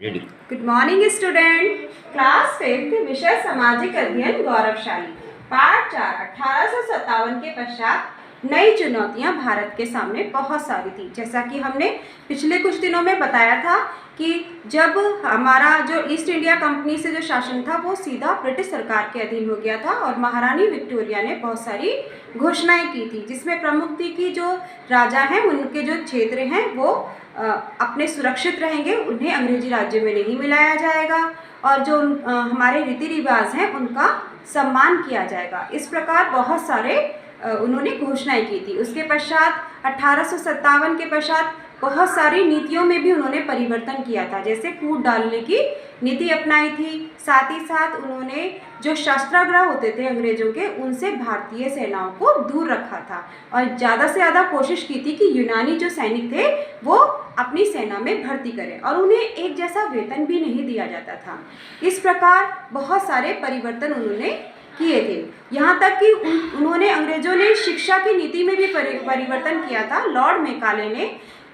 Ready. Good morning student. Class 5 विषय सामाजिक अध्ययन गौरवशाली पाठ 4 1857 के पश्चात नई चुनौतियां भारत के सामने बहुत सारी थी। जैसा कि हमने पिछले कुछ दिनों में बताया था कि जब हमारा जो ईस्ट इंडिया कंपनी से जो शासन था वो सीधा ब्रिटिश सरकार के अधीन हो गया था और महारानी विक्टोरिया ने बहुत सारी घोषणाएं की थी, जिसमें प्रमुख थी कि जो राजा हैं उनके जो क्षेत्र हैं वो अपने सुरक्षित रहेंगे, उन्हें अंग्रेजी राज्य में नहीं मिलाया जाएगा और जो हमारे रीति रिवाज हैं उनका सम्मान किया जाएगा। इस प्रकार बहुत सारे उन्होंने घोषणाएं की थी। उसके पश्चात 1857 के पश्चात बहुत सारी नीतियों में भी उन्होंने परिवर्तन किया था, जैसे फूट डालने की नीति अपनाई थी। साथ ही साथ उन्होंने जो शस्त्राग्रह होते थे अंग्रेजों के, उनसे भारतीय सेनाओं को दूर रखा था और ज़्यादा से ज़्यादा कोशिश की थी कि यूनानी जो सैनिक थे वो अपनी सेना में भर्ती करें और उन्हें एक जैसा वेतन भी नहीं दिया जाता था। इस प्रकार बहुत सारे परिवर्तन उन्होंने किए थे। यहाँ तक कि उन्होंने अंग्रेजों ने शिक्षा की नीति में भी परिवर्तन किया था। लॉर्ड मेकाले ने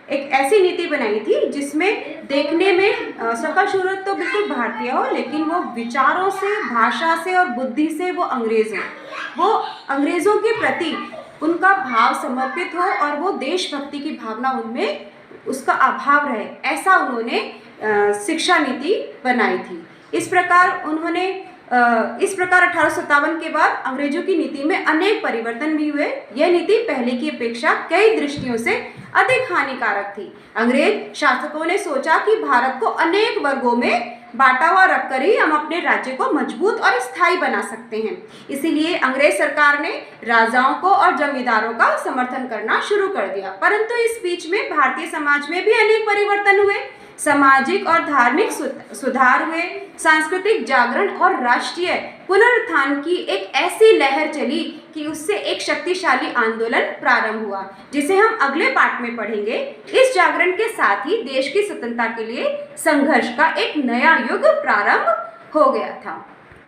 एक ऐसी नीति बनाई थी जिसमें देखने में शकल सूरत तो बिल्कुल भारतीय हो, लेकिन वो विचारों से, भाषा से और बुद्धि से वो अंग्रेज हैं। वो अंग्रेज़ों के प्रति उनका भाव समर्पित हो और वो देशभक्ति की भावना उनमें उसका अभाव रहे, ऐसा उन्होंने शिक्षा नीति बनाई थी। इस प्रकार 1857 के बाद अंग्रेजों की नीति में अनेक परिवर्तन भी हुए। यह नीति पहले की अपेक्षा कई दृष्टियों से अधिक हानिकारक थी। अंग्रेज शासकों ने सोचा कि भारत को अनेक वर्गों में बांटा हुआ रखकर ही हम अपने राज्य को मजबूत और स्थायी बना सकते हैं। इसीलिए अंग्रेज सरकार ने राजाओं को और जमींदारों का समर्थन करना शुरू कर दिया। परंतु इस बीच में भारतीय समाज में भी अनेक परिवर्तन हुए। सामाजिक और धार्मिक सुधार हुए, सांस्कृतिक जागरण और राष्ट्रीय पुनरुत्थान की एक ऐसी लहर चली कि उससे एक शक्तिशाली आंदोलन प्रारंभ हुआ, जिसे हम अगले पाठ में पढ़ेंगे। इस जागरण के साथ ही देश की स्वतंत्रता के लिए संघर्ष का एक नया युग प्रारंभ हो गया था।